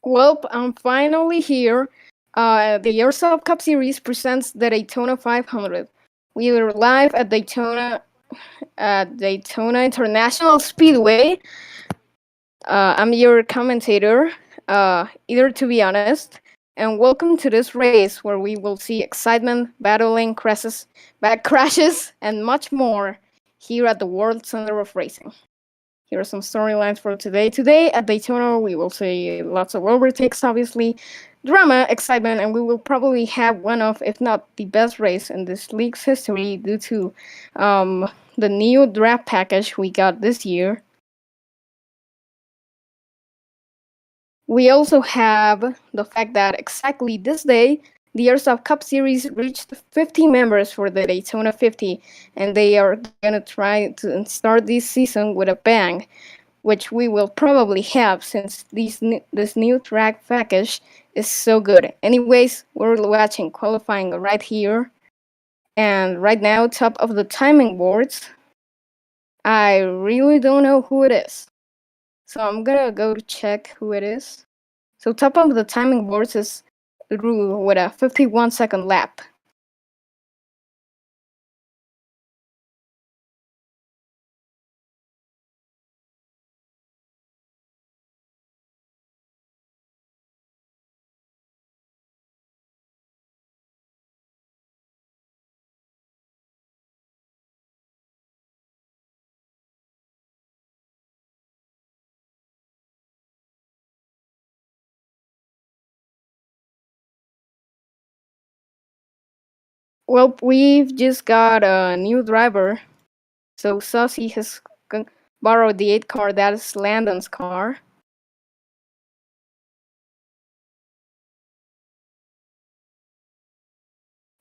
Well, I'm finally here. The Airsoft Cup Series presents the Daytona 500. We are live at Daytona International Speedway. I'm your commentator, either to be honest, and welcome to this race where we will see excitement, battling, back crashes, and much more here at the World Center of Racing. Here are some storylines for today. Today at Daytona, we will see lots of overtakes, obviously, drama, excitement, and we will probably have one of, if not the best race in this league's history due to the new draft package we got this year. We also have the fact that exactly this day, the Airsoft Cup Series reached 50 members for the Daytona 50, and they are going to try to start this season with a bang, which we will probably have since this new track package is so good. Anyways, we're watching qualifying right here, and right now, top of the timing boards, I really don't know who it is. So I'm gonna go to check who it is. So top of the timing boards is Drew with a 51-second lap. Well, we've just got a new driver. So Saucy has borrowed the 8 car, that is Landon's car.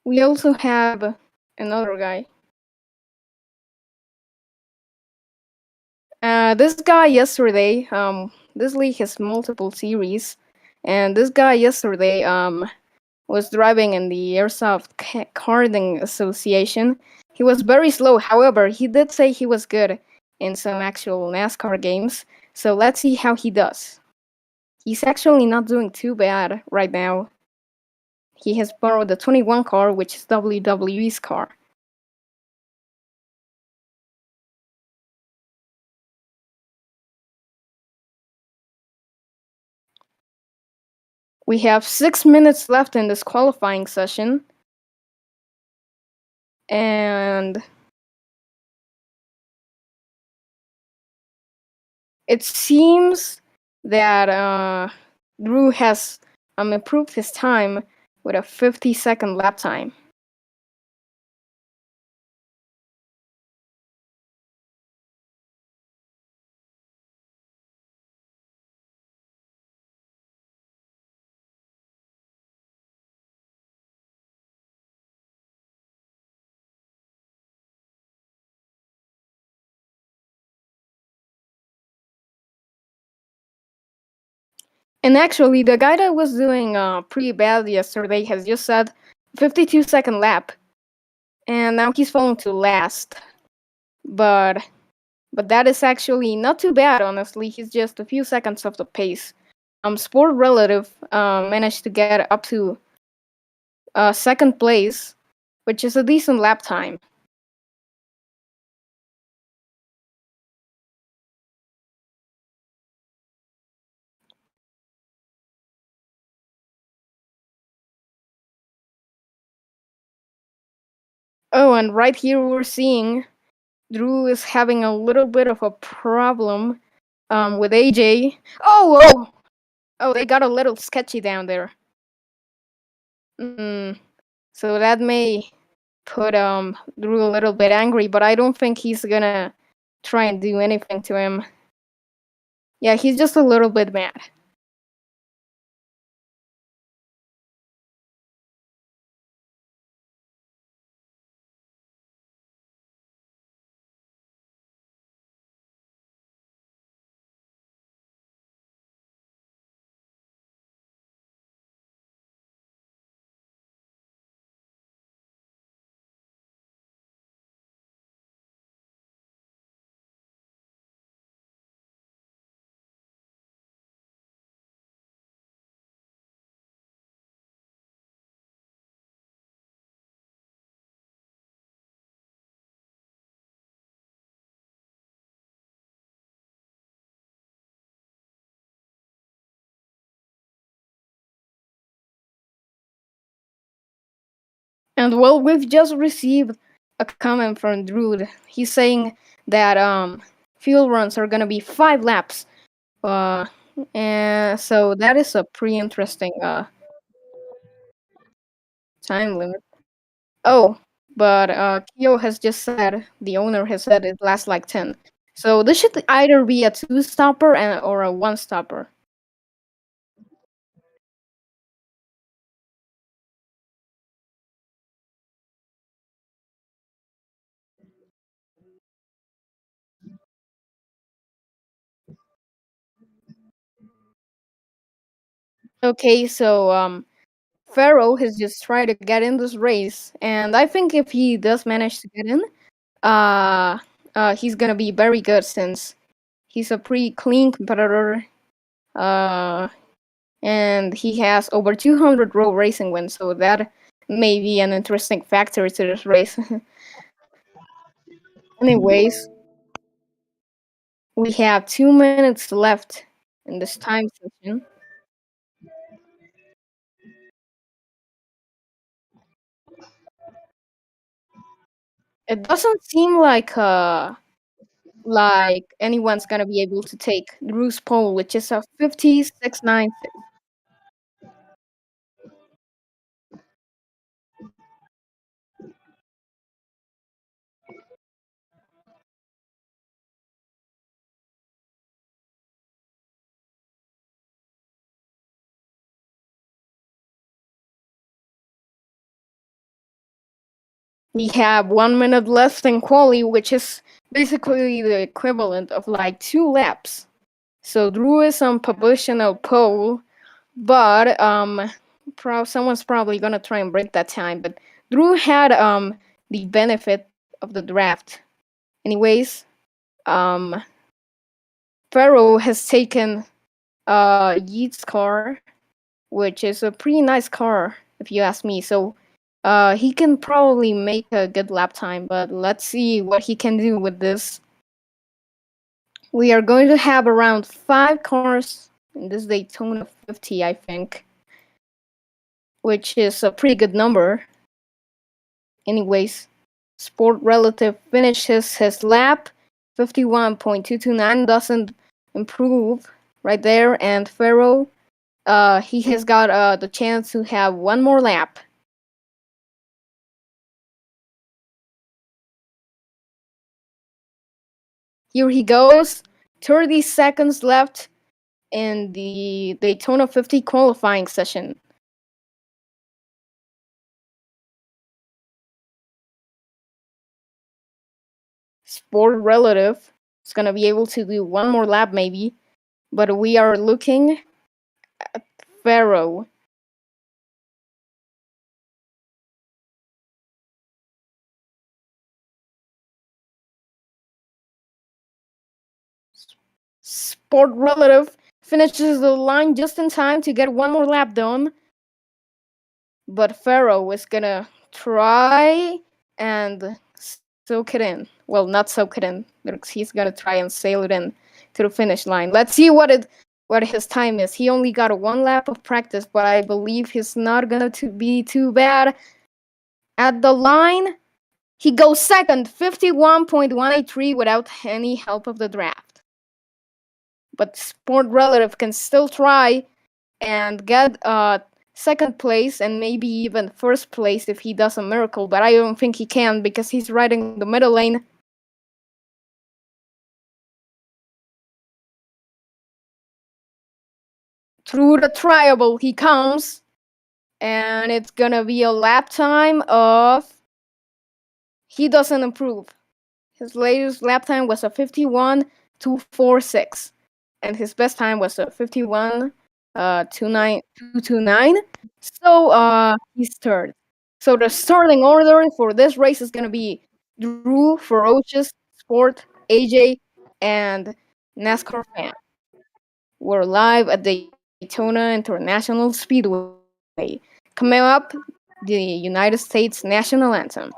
We also have another guy. This guy yesterday, this league has multiple series, and this guy yesterday, was driving in the Airsoft Karting Association. He was very slow, however, he did say he was good in some actual NASCAR games, so let's see how he does. He's actually not doing too bad right now. He has borrowed the 21 car, which is WWE's car. We have 6 minutes left in this qualifying session, and it seems that Drew has improved his time with a 50-second lap time. And actually, the guy that was doing pretty bad yesterday has just said 52-second lap, and now he's falling to last. But that is actually not too bad, honestly. He's just a few seconds off the pace. Sport Relative managed to get up to second place, which is a decent lap time. Oh, and right here we're seeing Drew is having a little bit of a problem with AJ. Oh, they got a little sketchy down there. Mm, so that may put Drew a little bit angry, but I don't think he's gonna try and do anything to him. Yeah, he's just a little bit mad. And well, we've just received a comment from Druid. He's saying that fuel runs are gonna be 5 laps. Uh, and so that is a pretty interesting time limit. Oh, but Kyo has just said, the owner has said it lasts like 10. So this should either be a two stopper or a one stopper. Okay, so Pharaoh has just tried to get in this race, and I think if he does manage to get in, uh, he's gonna be very good since he's a pretty clean competitor. Uh, and he has over 200 road racing wins, so that may be an interesting factor to this race. Anyways, we have 2 minutes left in this time session. It doesn't seem like anyone's gonna be able to take Drew's pole, which is a 56.96. We have 1 minute left in quali, which is basically the equivalent of like 2 laps. So Drew is on positional pole, but someone's probably gonna try and break that time. But Drew had the benefit of the draft. Anyways, um, Pharaoh has taken Yeat's car, which is a pretty nice car, if you ask me. So he can probably make a good lap time, but let's see what he can do with this. We are going to have around 5 cars in this Daytona 50, I think, which is a pretty good number. Anyways, Sport Relative finishes his lap. 51.229 doesn't improve right there, and Pharaoh, he has got the chance to have one more lap. Here he goes. 30 seconds left in the Daytona 50 qualifying session. Sport Relative is going to be able to do one more lap maybe, but we are looking at Pharaoh. Sport Relative finishes the line just in time to get one more lap done. But Pharaoh is gonna try and soak it in. Well, not soak it in, but he's gonna try and sail it in to the finish line. Let's see what his time is. He only got a one lap of practice, but I believe he's not gonna be too bad. At the line, he goes second, 51.183 without any help of the draft. But Sport Relative can still try and get second place and maybe even first place if he does a miracle, but I don't think he can because he's riding the middle lane. Through the triable he comes, and it's gonna be a lap time of... He doesn't improve. His latest lap time was a 51.246, and his best time was a 51.229. So he's third. So the starting order for this race is gonna be Drew, Ferocious, Sport, AJ, and NASCAR fan. We're live at Daytona International Speedway. Coming up, the United States national anthem.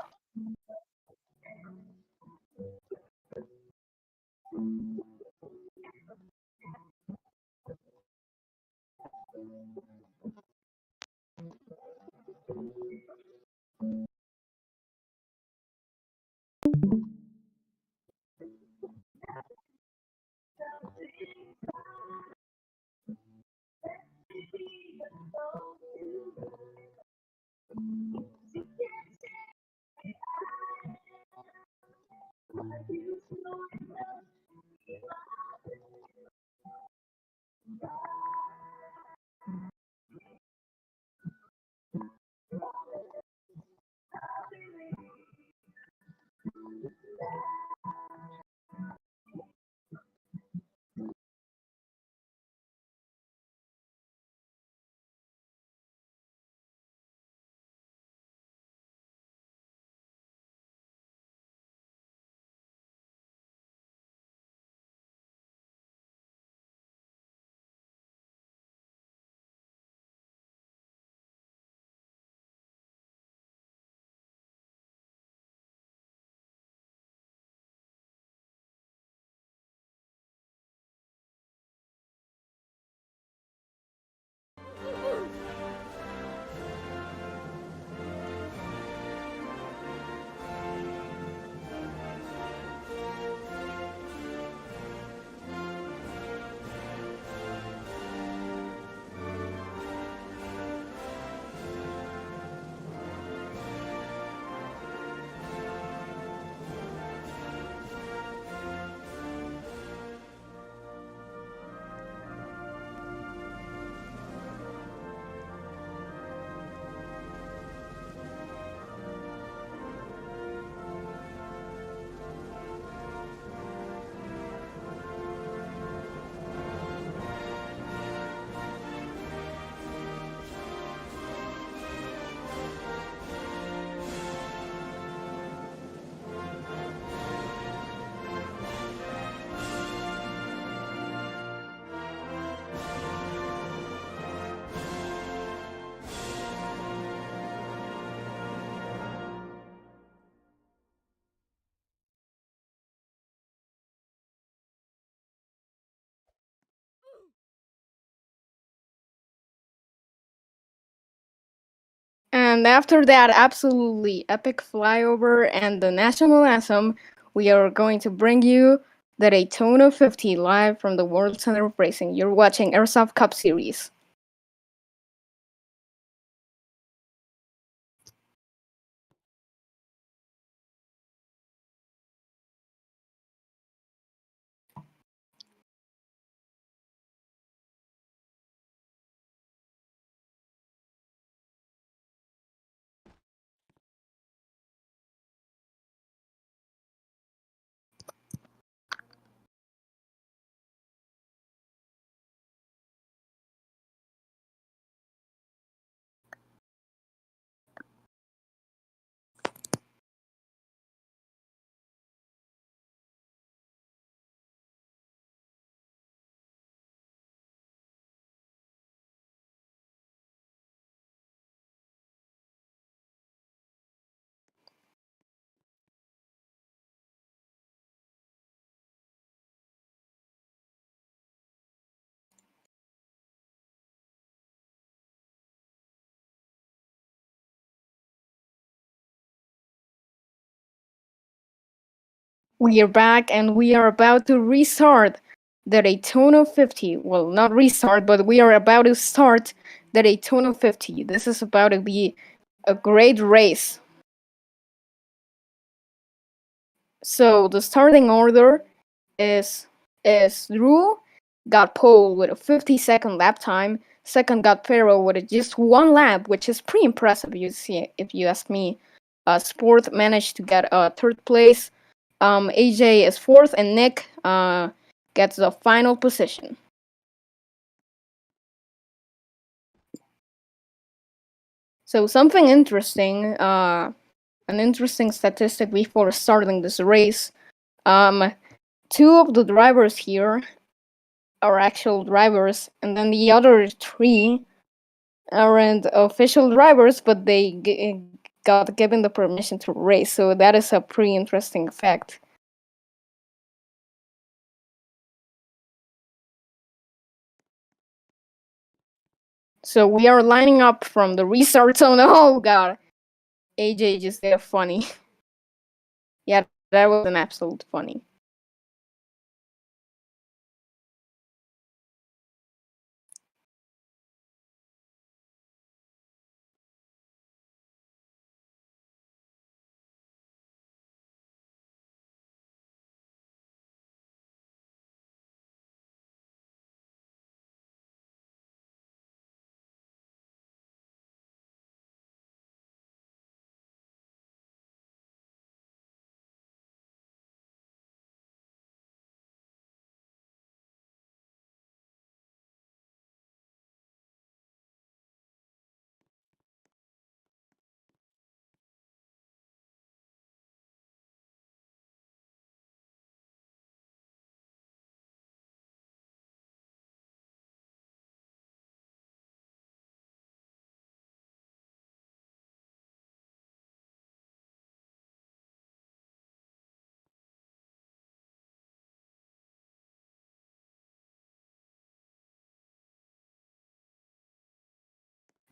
And after that absolutely epic flyover and the national anthem, we are going to bring you the Daytona 50 live from the World Center of Racing. You're watching Airsoft Cup Series. We are back and we are about to restart the Daytona 50. Well, not restart, but we are about to start the Daytona 50. This is about to be a great race. So the starting order is Drew got pole with a 50-second lap time. Second got Pharaoh with just one lap, which is pretty impressive. You see, if you ask me. Sport managed to get third place. AJ is fourth, and Nick gets the final position. So something interesting, an interesting statistic before starting this race. Two of the drivers here are actual drivers, and then the other three aren't official drivers, but they got given the permission to race. So that is a pretty interesting fact. So we are lining up from the restart zone. Oh god, AJ just did funny. Yeah, that was an absolute funny.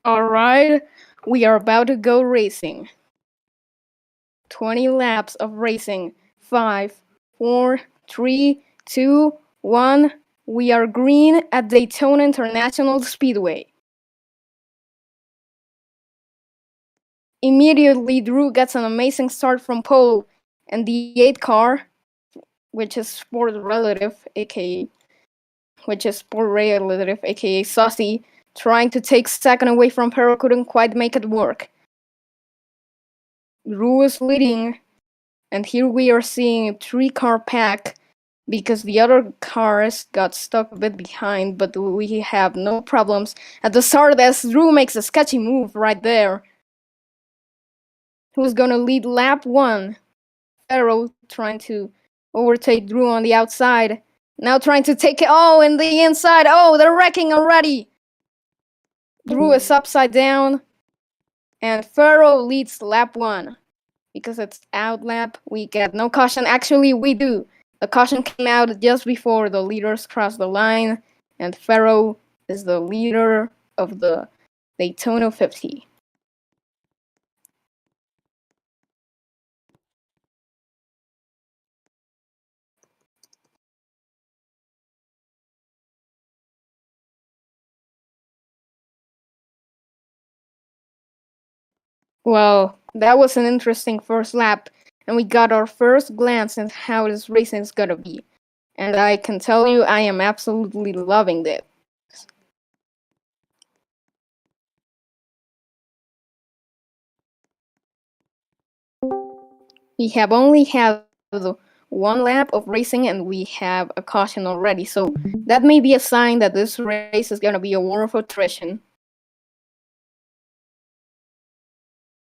Alright, we are about to go racing. 20 laps of racing. 5, 4, 3, 2, 1. We are green at Daytona International Speedway. Immediately, Drew gets an amazing start from pole, and the 8 car, which is Sport Relative, aka Saucy, trying to take second away from Pero couldn't quite make it work. Drew is leading, and here we are seeing a 3-car pack because the other cars got stuck a bit behind, but we have no problems at the start as Drew makes a sketchy move right there. Who's gonna lead lap 1? Pharaoh trying to overtake Drew on the outside. Now trying to take it. Oh, in the inside. Oh, they're wrecking already. Drew is upside down. And Pharaoh leads lap 1. Because it's out lap, we get no caution. Actually, we do. The caution came out just before the leaders crossed the line. And Pharaoh is the leader of the Daytona 50. Well, that was an interesting first lap, and we got our first glance at how this racing is gonna be. And I can tell you, I am absolutely loving it. We have only had the 1 lap of racing, and we have a caution already, so that may be a sign that this race is gonna be a war of attrition.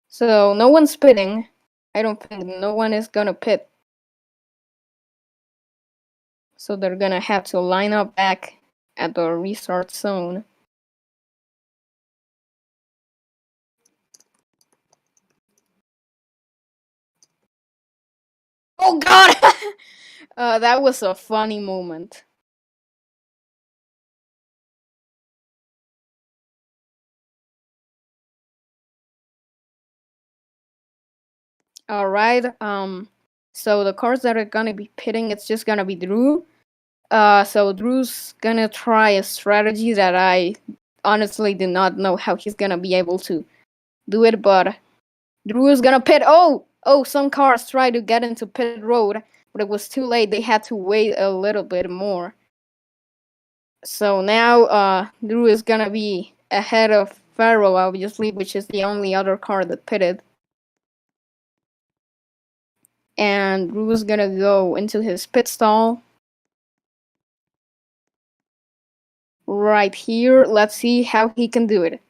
So no one's pitting. I don't think no one is gonna pit. So they're gonna have to line up back at the restart zone. Oh god! That was a funny moment. Alright, so the cars that are gonna be pitting, it's just gonna be Drew. So Drew's gonna try a strategy that I honestly do not know how he's gonna be able to do it, but Drew is gonna pit. Oh, some cars tried to get into pit road, but it was too late. They had to wait a little bit more. So now, Drew is gonna be ahead of Pharaoh, obviously, which is the only other car that pitted. And Drew is gonna go into his pit stall. Right here. Let's see how he can do it.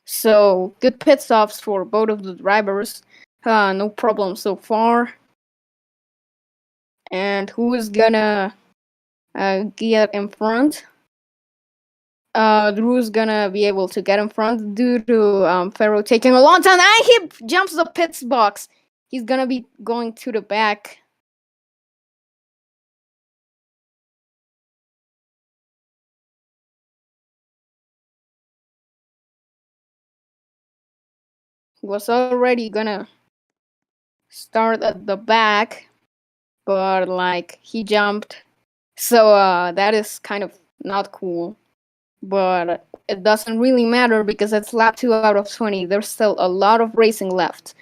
So, good pit stops for both of the drivers. No problem so far. And who is gonna get in front? Drew's gonna be able to get in front due to Pharaoh taking a long time. And he jumps the pits box. He's gonna be going to the back. He was already gonna start at the back, but like he jumped. So that is kind of not cool. But it doesn't really matter because it's lap 2 out of 20. There's still a lot of racing left.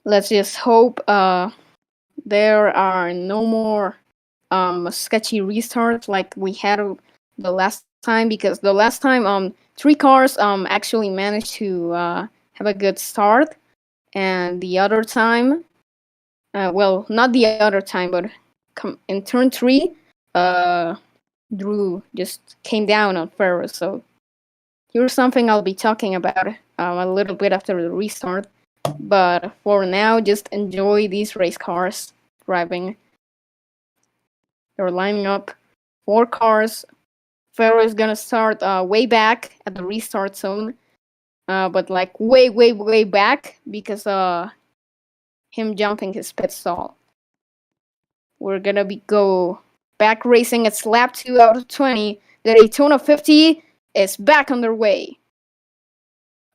Let's just hope there are no more sketchy restarts like we had the last time, because the last time three cars actually managed to have a good start, and the other time, well, not the other time, but in turn 3, uh, Drew just came down on Ferris. So here's something I'll be talking about a little bit after the restart. But for now, just enjoy these race cars driving. They're lining up 4 cars. Ferro is gonna start way back at the restart zone, but like way back because him jumping his pit stall. We're gonna go back racing. It's lap 2 out of 20. The Daytona 50 is back on their way.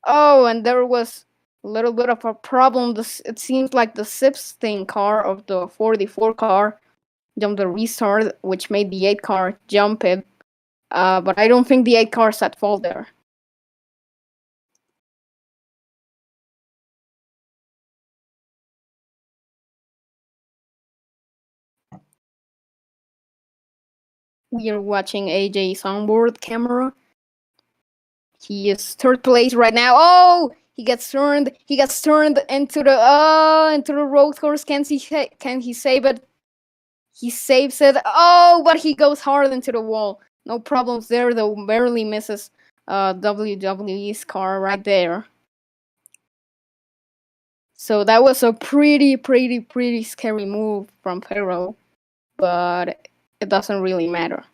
Oh, and there was a little bit of a problem. It seems like the 16 car of the 44 car jumped the restart, which made the 8 car jump it. But I don't think the 8 car's at fault there. We are watching AJ's onboard camera. He is third place right now. Oh, he gets turned. He gets turned into the road course. Can he save it? He saves it. Oh, but he goes hard into the wall. No problems there though. Barely misses WWE's car right there. So that was a pretty scary move from Perro, but it doesn't really matter.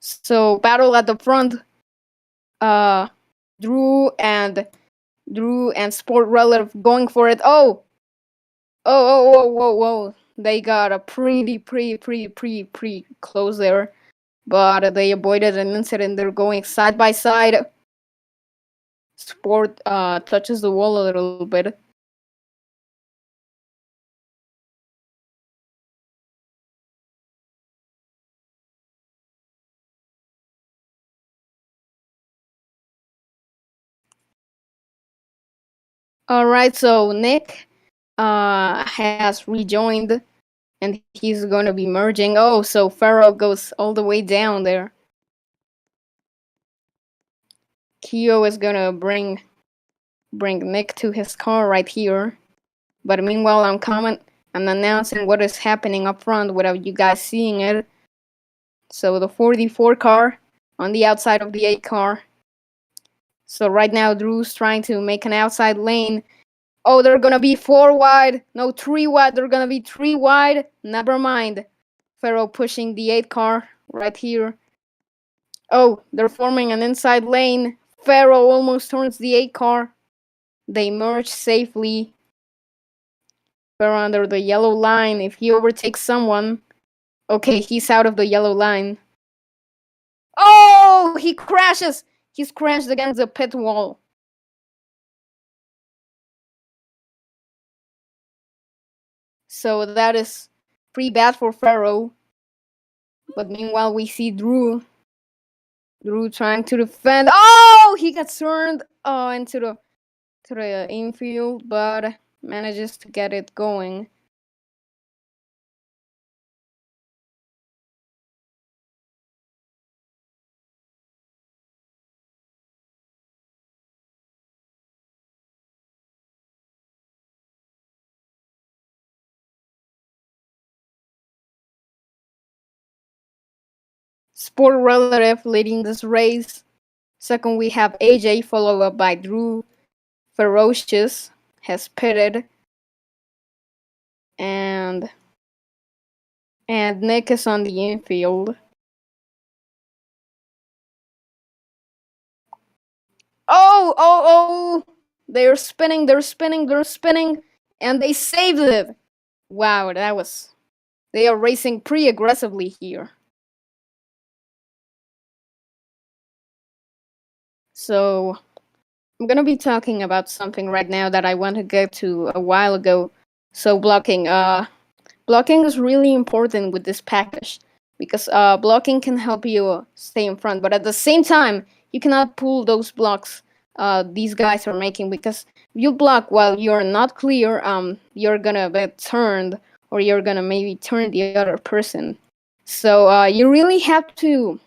So battle at the front. Uh, Drew and Sport Relative going for it. Whoa. They got a pretty close there, but they avoided an incident. They're going side by side. Sport touches the wall a little bit. Alright, so Nick has rejoined and he's gonna be merging. Oh, so Farrell goes all the way down there. Kyo is gonna bring Nick to his car right here. But meanwhile, I'm announcing what is happening up front without you guys seeing it. So the 44 car on the outside of the 8 car. So right now, Drew's trying to make an outside lane. Oh, they're gonna be 4 wide. No, 3 wide. They're gonna be 3 wide. Never mind. Ferro pushing the 8 car right here. Oh, they're forming an inside lane. Ferro almost turns the 8 car. They merge safely. Ferro under the yellow line. If he overtakes someone. Okay, he's out of the yellow line. Oh, he crashes. He's crashed against the pit wall. So that is pretty bad for Ferro. But meanwhile, we see Drew trying to defend. Oh, he gets turned into the infield, but manages to get it going. Sport Relative leading this race. Second, we have AJ, followed up by Drew. Ferocious has pitted. And Nick is on the infield. Oh! They're spinning, they're spinning, they're spinning, and they saved it. Wow, that was. They are racing pretty aggressively here. So, I'm gonna be talking about something right now that I want to get to a while ago. So, blocking. Blocking is really important with this package because blocking can help you stay in front, but at the same time, you cannot pull those blocks these guys are making because if you block while you're not clear, you're gonna get turned or you're gonna maybe turn the other person. So you really have to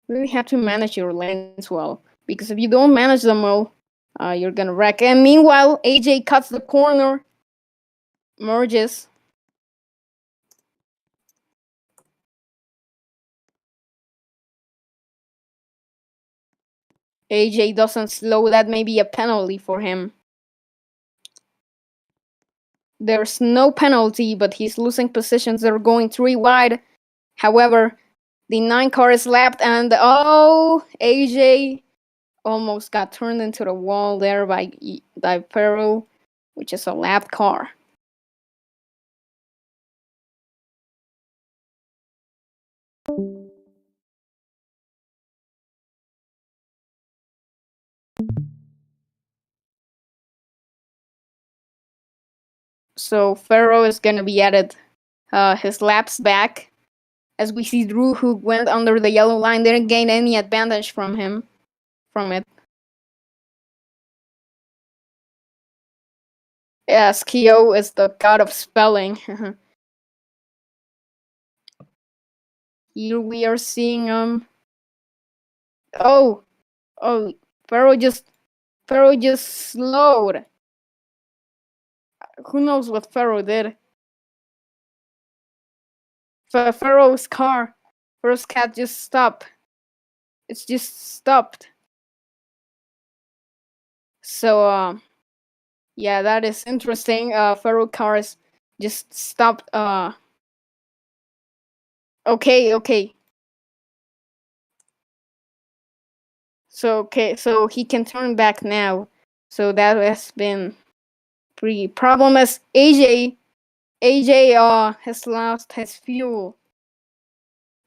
manage your lanes well because if you don't manage them well, you're gonna wreck. And meanwhile, AJ cuts the corner, merges. AJ doesn't slow, that may be a penalty for him. There's no penalty, but he's losing positions. They're going 3 wide. However, the 9 car is lapped, and oh, AJ almost got turned into the wall there by Ferro, which is a lapped car. So Ferro is gonna be added his laps back. As we see Drew, who went under the yellow line, didn't gain any advantage from it. Yes, Kyo is the god of spelling. Here we are seeing oh oh Pharaoh just slowed. Who knows what Pharaoh did? Pharaoh's car, Pharaoh's cat just stopped. It's just stopped. So yeah, that is interesting. Pharaoh cars just stopped. Okay. So he can turn back now. So that has been pretty problem as AJ has lost his fuel.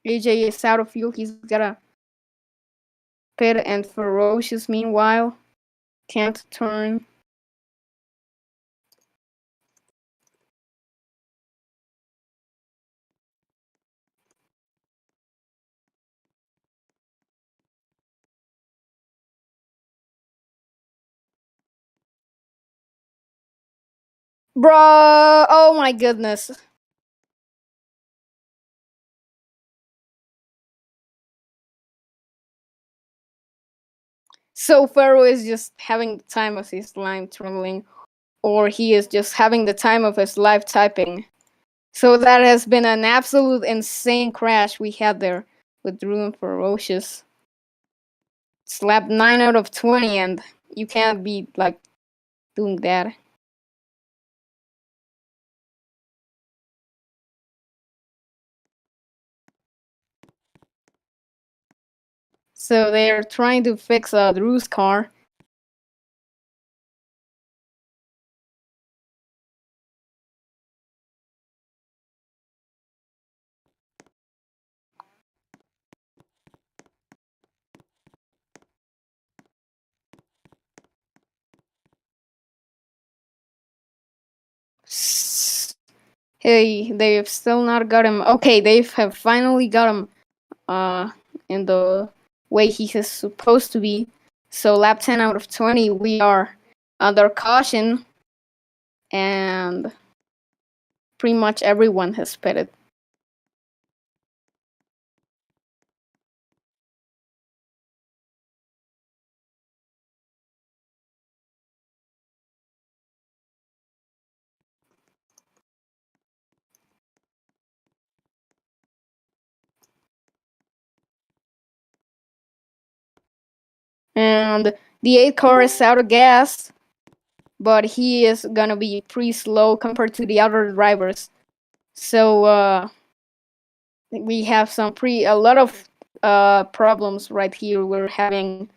AJ is out of fuel. He's gotta pit, and Ferocious meanwhile can't turn. Bruh, oh my goodness. So Pharaoh is just having the time of his life traveling, or he is just having the time of his life typing. So that has been an absolute insane crash we had there with Drew and Ferocious. Slapped 9 out of 20, and you can't be like doing that. So they're trying to fix Drew's car. Hey, they've still not got him. Okay, they have finally got him in the way he is supposed to be. So lap 10 out of 20, we are under caution, and pretty much everyone has pitted. And the 8 car is out of gas, but he is gonna be pretty slow compared to the other drivers. So we have a lot of problems right here. We're having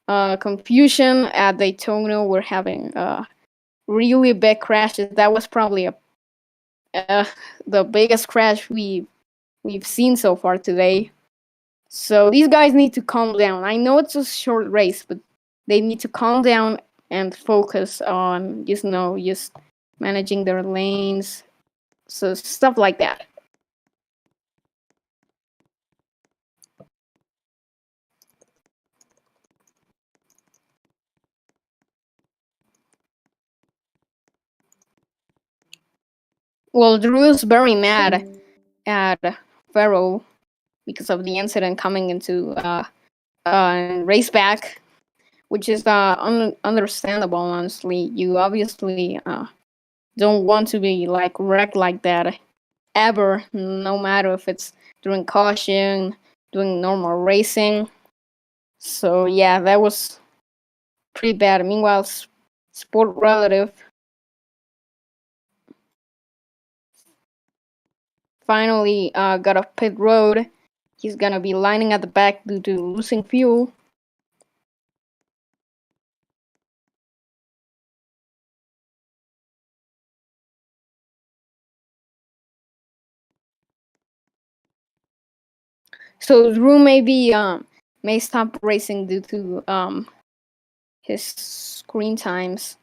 confusion at Daytona. We're having really big crashes. That was probably uh, the biggest crash we've seen so far today. So these guys need to calm down. I know it's a short race, but they need to calm down and focus on just managing their lanes. So stuff like that. Well, Drew is very mad at Farrell because of the incident coming into race back, which is understandable. Honestly, you obviously don't want to be like wrecked like that ever, no matter if it's during caution, doing normal racing. So yeah, that was pretty bad. Meanwhile, Sport Relative finally got off pit road. He's gonna be lining at the back due to losing fuel. So Drew may stop racing due to his screen times.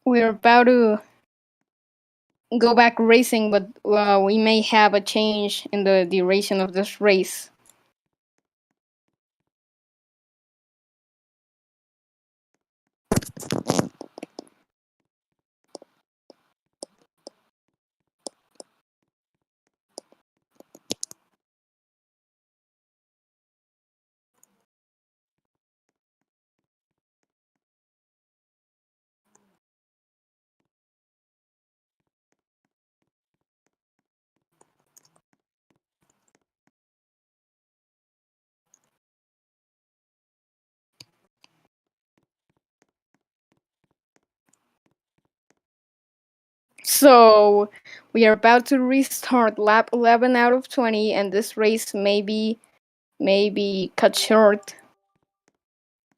We're about to go back racing, but we may have a change in the duration of this race. So we are about to restart lap 11 out of 20, and this race maybe cut short.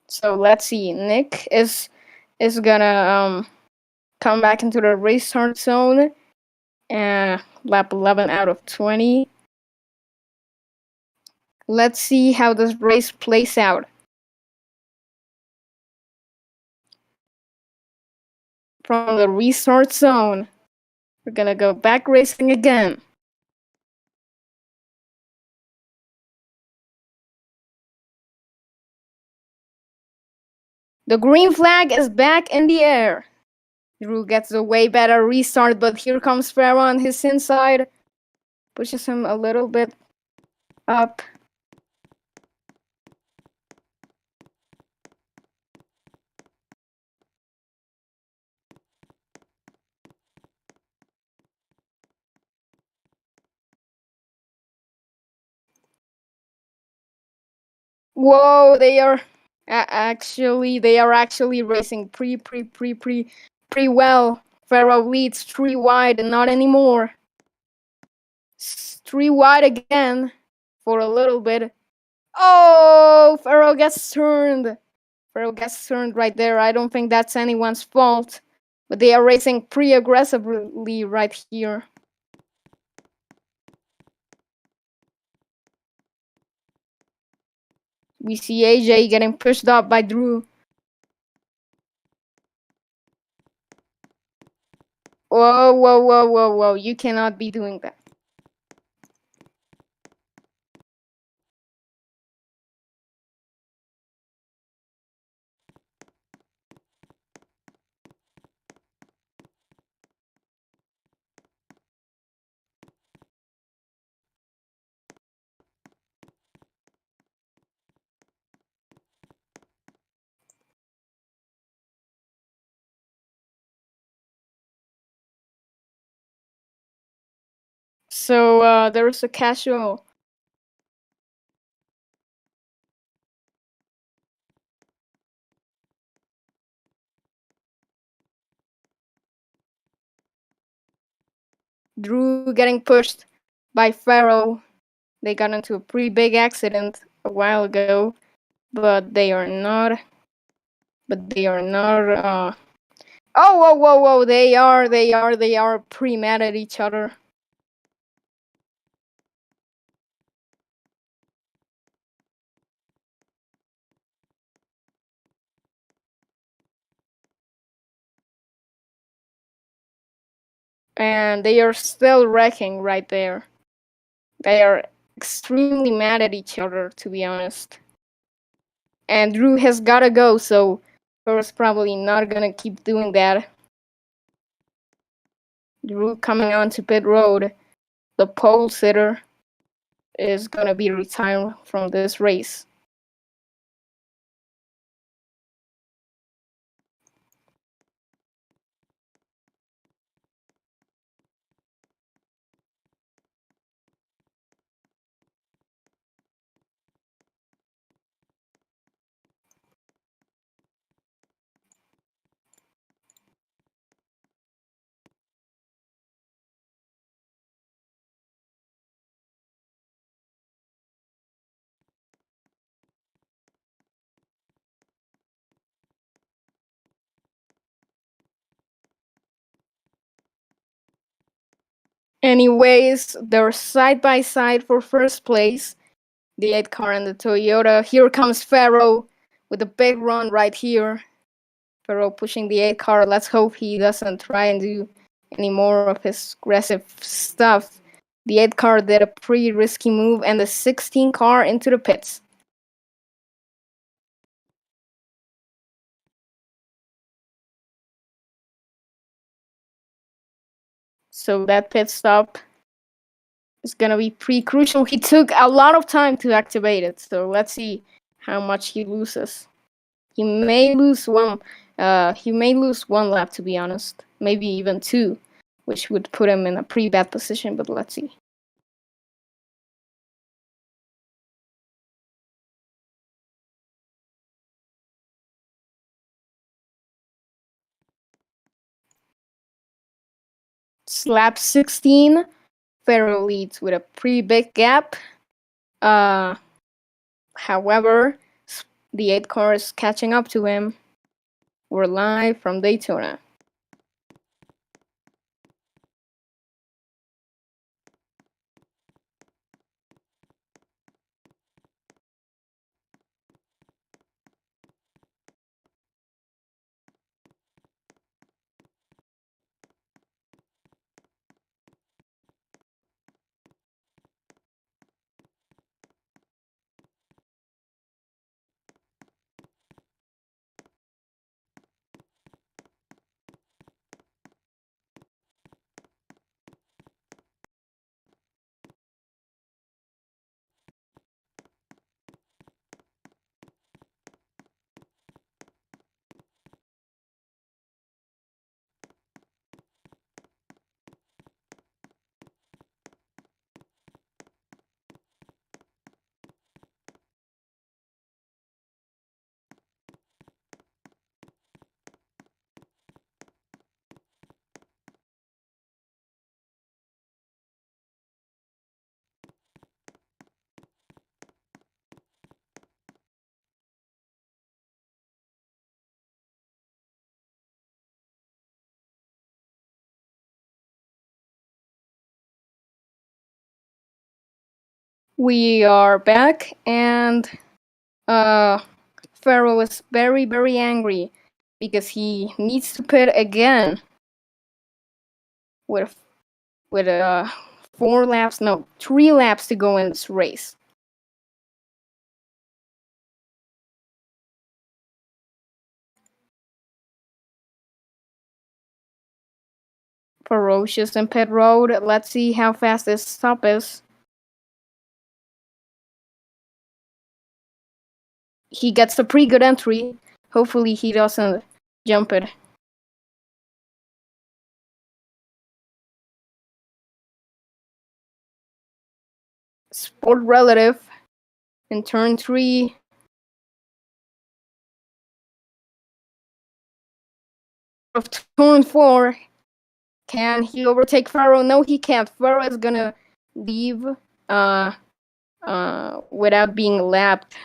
So let's see. Nick is gonna come back into the restart zone. Lap 11 out of 20. Let's see how this race plays out. From the restart zone, we're gonna go back racing again. The green flag is back in the air. Drew gets a way better restart, but here comes Farah on his inside. Pushes him a little bit up. Whoa, they are actually racing pretty well. Farah leads 3 wide, and not anymore. 3 wide again for a little bit. Oh, Farrell gets turned. Farrell gets turned right there. I don't think that's anyone's fault, but they are racing pretty aggressively right here. We see AJ getting pushed up by Drew. Whoa. You cannot be doing that. So there's a casual. Drew getting pushed by Farrell. They got into a pretty big accident a while ago, but they are not. But they are not. Oh, whoa, whoa, whoa! They are pretty mad at each other. And they are still wrecking right there. They are extremely mad at each other, to be honest. And Drew has gotta go, so Thor's probably not gonna keep doing that. Drew coming onto pit road, the pole sitter is gonna be retired from this race. Anyways, they're side by side for first place. The 8 car and the Toyota. Here comes Farrow with a big run right here. Farrow pushing the 8 car. Let's hope he doesn't try and do any more of his aggressive stuff. The 8 car did a pretty risky move, and the 16 car into the pits. So that pit stop is gonna be pretty crucial. He took a lot of time to activate it, so let's see how much he loses. He may lose one. He may lose one lap, to be honest. Maybe even two, which would put him in a pretty bad position. But let's see. Lap 16, Farrell leads with a pretty big gap. However, the 8 car is catching up to him. We're live from Daytona. We are back, and Farrell is very, very angry because he needs to pit again with 3 laps to go in this race. Ferocious in pit road. Let's see how fast this stop is. He gets a pretty good entry. Hopefully he doesn't jump it. Sport Relative in turn 3. Of turn 4. Can he overtake Pharaoh? No, he can't. Pharaoh is gonna leave without being lapped.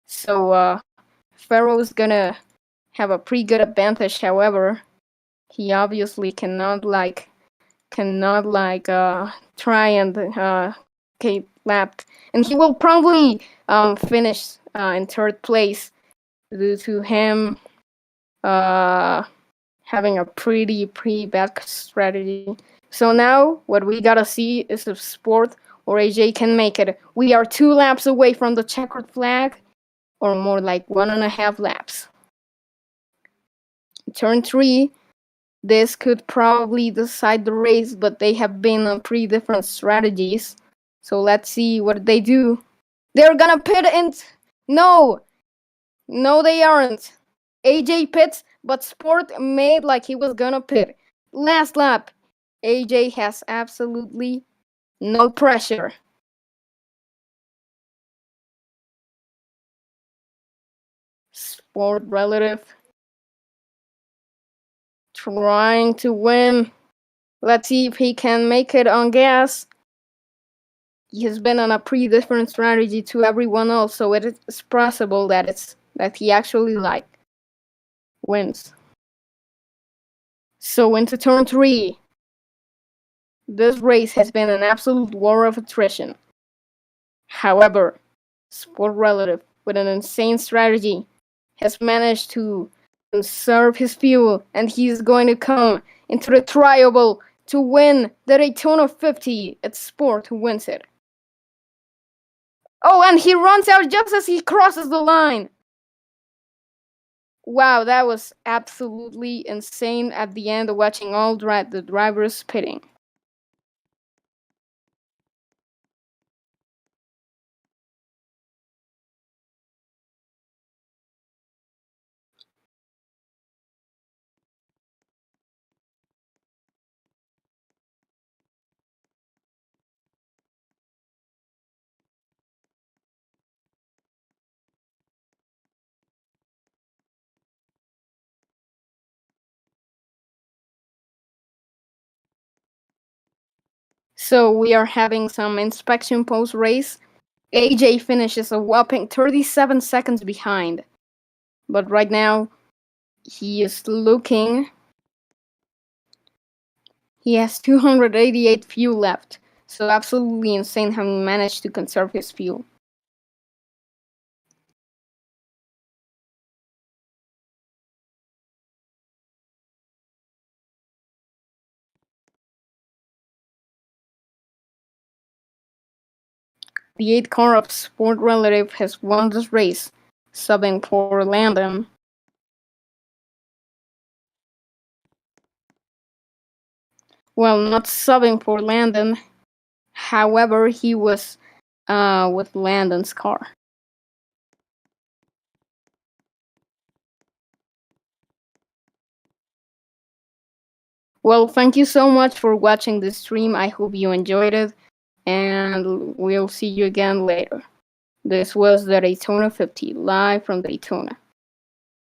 So Pharaoh is gonna have a pretty good advantage. However, he obviously cannot try and get lapped, and he will probably finish in third place due to him having a pretty bad strategy. So now what we gotta see is if Sport or AJ can make it. We are 2 laps away from the checkered flag, or more like 1.5 laps. Turn 3, this could probably decide the race, but they have been on 3 different strategies. So let's see what they do. They're gonna pit in. No, they aren't. AJ pits, but Sport made like he was gonna pit. Last lap, AJ has absolutely no pressure. Sport Relative trying to win. Let's see if he can make it on gas. He has been on a pretty different strategy to everyone else, so it is possible that he actually wins. So into turn 3. This race has been an absolute war of attrition. However, Sport Relative, with an insane strategy, has managed to conserve his fuel, and he's going to come into the trioval to win the Daytona 50. It's Sport who wins it. Oh, and he runs out just as he crosses the line. Wow, that was absolutely insane at the end of watching all the drivers pitting. So we are having some inspection post race. AJ finishes a whopping 37 seconds behind. But right now, he is looking. He has 288 fuel left. So absolutely insane how he managed to conserve his fuel. The 8 car of Sport Relative has won this race, subbing for Landon. Well, not subbing for Landon. However, he was with Landon's car. Well, thank you so much for watching this stream. I hope you enjoyed it, and we'll see you again later. This was the Daytona 50, live from Daytona.